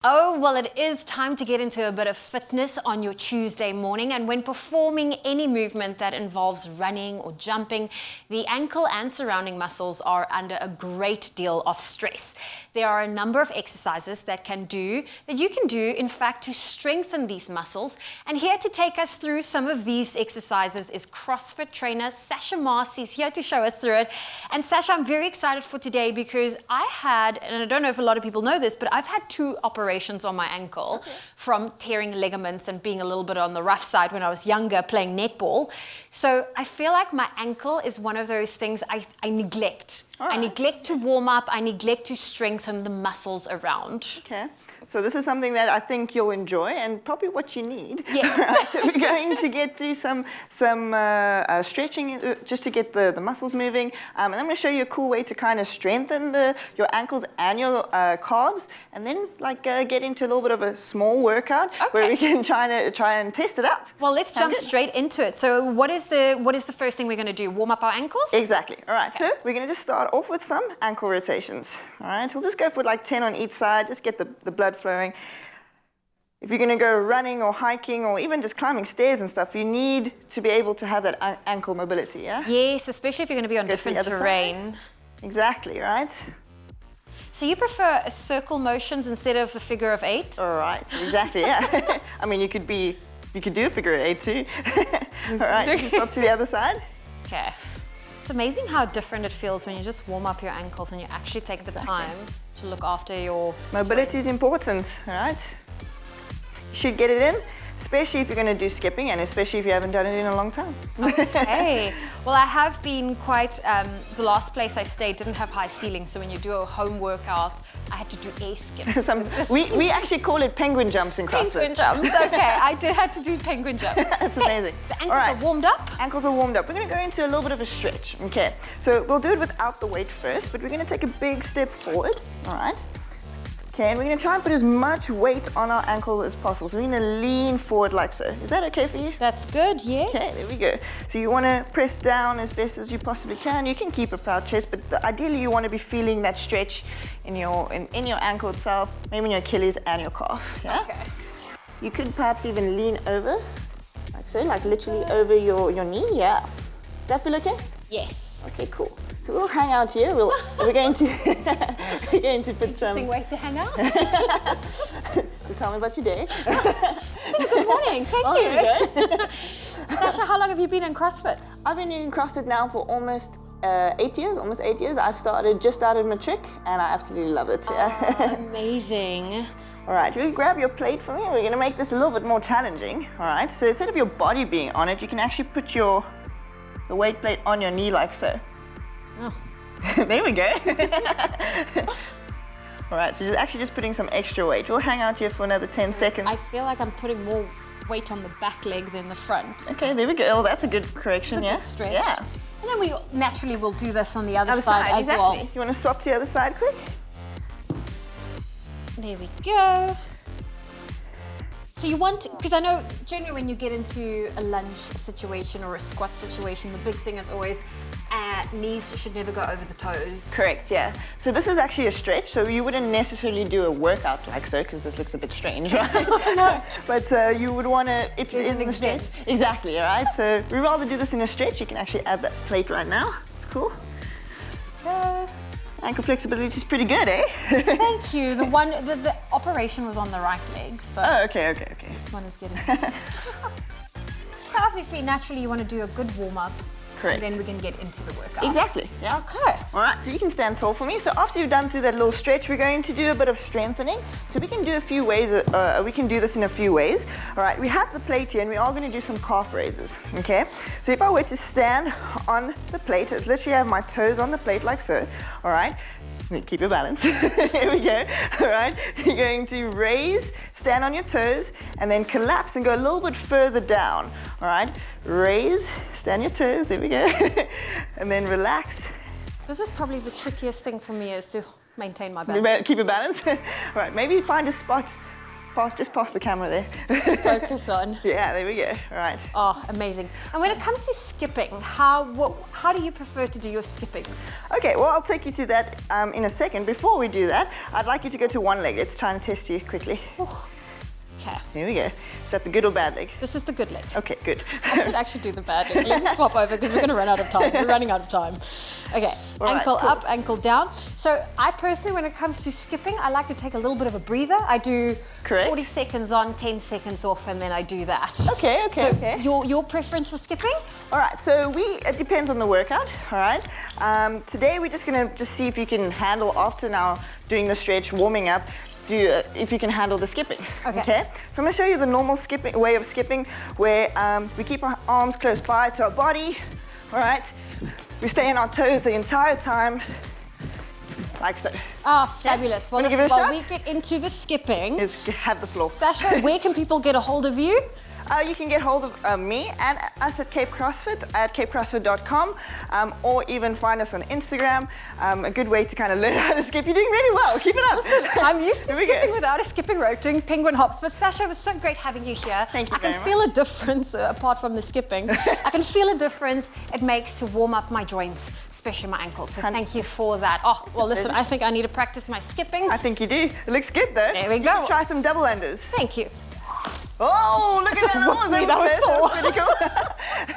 Oh, well, it is time to get into a bit of fitness on your Tuesday morning. And when performing any movement that involves running or jumping, the ankle and surrounding muscles are under a great deal of stress. There are a number of exercises that you can do, in fact, to strengthen these muscles. And here to take us through some of these exercises is CrossFit trainer Sasha Marcy's here to show us through it. And Sasha, I'm very excited for today because and I don't know if a lot of people know this, but I've had 2 operations on my ankle from tearing ligaments and being a little bit on the rough side when I was younger playing netball. So I feel like my ankle is one of those things I neglect. Right. I neglect to warm up, I neglect to strengthen the muscles around. Okay. So this is something that I think you'll enjoy and probably what you need. Yes. Right, so we're going to get through some stretching just to get the muscles moving. And I'm going to show you a cool way to kind of strengthen your ankles and your calves, and then get into a little bit of a small workout where we can try and test it out. Well, let's jump straight into it. So what is the first thing we're going to do? Warm up our ankles? Exactly. All right. Okay. So we're going to just start off with some ankle rotations. All right. We'll just go for like 10 on each side. Just get the blood flowing. If you're going to go running or hiking or even just climbing stairs and stuff, you need to be able to have that ankle mobility, yeah? Yes, especially if you're going to be on different terrain. Exactly, right? So you prefer circle motions instead of the figure of 8? All right, exactly, yeah. I mean, you could do a figure of 8 too. All right, you swap to the other side. Okay. It's amazing how different it feels when you just warm up your ankles and you actually take the time to look after your mobility is important, all right? You should get it in, especially if you're going to do skipping and especially if you haven't done it in a long time. Okay. Well, I have been quite, the last place I stayed didn't have high ceilings, so when you do a home workout, I had to do air skip. we actually call it penguin jumps in CrossFit. Penguin jumps, okay. I did have to do penguin jumps. That's amazing. The ankles are warmed up? Ankles are warmed up. We're going to go into a little bit of a stretch, okay? So we'll do it without the weight first, but we're going to take a big step forward, all right? Okay, and we're going to try and put as much weight on our ankle as possible. So we're going to lean forward like so. Is that okay for you? That's good, yes. Okay, there we go. So you want to press down as best as you possibly can. You can keep a proud chest, but ideally you want to be feeling that stretch in your ankle itself, maybe in your Achilles and your calf. Yeah? Okay. You could perhaps even lean over, like so, like literally over your knee. Yeah. Does that feel okay? Yes. Okay, cool. So we'll hang out here. We're going to put some. Interesting way to hang out. So tell me about your day. It's been a good morning. Thank you. Sasha, how long have you been in CrossFit? I've been in CrossFit now for almost 8 years. Almost 8 years. I started just out of matric, and I absolutely love it. Oh, amazing. All right, you grab your plate for me. We're going to make this a little bit more challenging. All right. So instead of your body being on it, you can actually put the weight plate on your knee like so. Oh. There we go. All right, so actually just putting some extra weight. We'll hang out here for another 10 seconds. I feel like I'm putting more weight on the back leg than the front. Okay, there we go. Oh, that's a good correction, Good stretch. Yeah. And then we naturally will do this on the other side as well. You want to swap to the other side quick? There we go. So you want, because I know generally when you get into a lunge situation or a squat situation, the big thing is always knees should never go over the toes. Correct, yeah. So this is actually a stretch, so you wouldn't necessarily do a workout like so, because this looks a bit strange, right? No. But you would want to, if you're in the stretch. Exactly, all right? So we'd rather do this in a stretch. You can actually add that plate right now. It's cool. Ankle flexibility is pretty good, eh? Thank you. The operation was on the right leg, so. Oh, okay. This one is getting. So obviously, naturally, you want to do a good warm up. Correct. And then we can get into the workout. Exactly, yeah. Okay. All right, so you can stand tall for me. So after you've done through that little stretch, we're going to do a bit of strengthening. So we can do a few ways, we can do this in a few ways. All right, we have the plate here and we are going to do some calf raises, okay? So if I were to stand on the plate, it's literally have my toes on the plate like so, all right? Keep your balance. Here we go. All right. You're going to raise, stand on your toes, and then collapse and go a little bit further down. All right. Raise, stand your toes. There we go. And then relax. This is probably the trickiest thing for me is to maintain my balance. Keep your balance. All right. Maybe find a spot Just past the camera there. Focus on. Yeah, there we go. All right. Oh, amazing. And when it comes to skipping, how do you prefer to do your skipping? Okay, well, I'll take you to that in a second. Before we do that, I'd like you to go to one leg. Let's try and test you quickly. Okay. Here we go. Is that the good or bad leg? This is the good leg. Okay, good. I should actually do the bad leg. Let me swap over because we're going to run out of time. We're running out of time. Okay, All right, ankle cool. up, ankle down. So I personally, when it comes to skipping, I like to take a little bit of a breather. I do Correct. 40 seconds on, 10 seconds off, and then I do that. Okay, okay, So okay. your preference for skipping? All right, so it depends on the workout, all right? Today we're just gonna see if you can handle, after now doing the stretch, warming up, if you can handle the skipping. Okay. So I'm gonna show you the normal way of skipping, where we keep our arms close by to our body, all right? We stay on our toes the entire time, like so. Ah, fabulous. Well, Wanna give listen, it a while shot? we get into the skipping, Just have the floor. Sasha, where can people get a hold of you? You can get hold of me and us at Cape CrossFit at capecrossfit.com, or even find us on Instagram. A good way to kind of learn how to skip. You're doing really well. Keep it up. Listen, I'm used to Here we go. skipping without a skipping rope, doing penguin hops. But Sasha, it was so great having you here. Thank you I can very feel a difference apart from the skipping. I can feel a difference it makes to warm up my joints, especially my ankles. So thank you for that. Oh, well, listen, I think I need to practice my skipping. I think you do. It looks good though. There we You go. should try some double unders. Thank you. Oh, look at that. That was That was sore. pretty cool.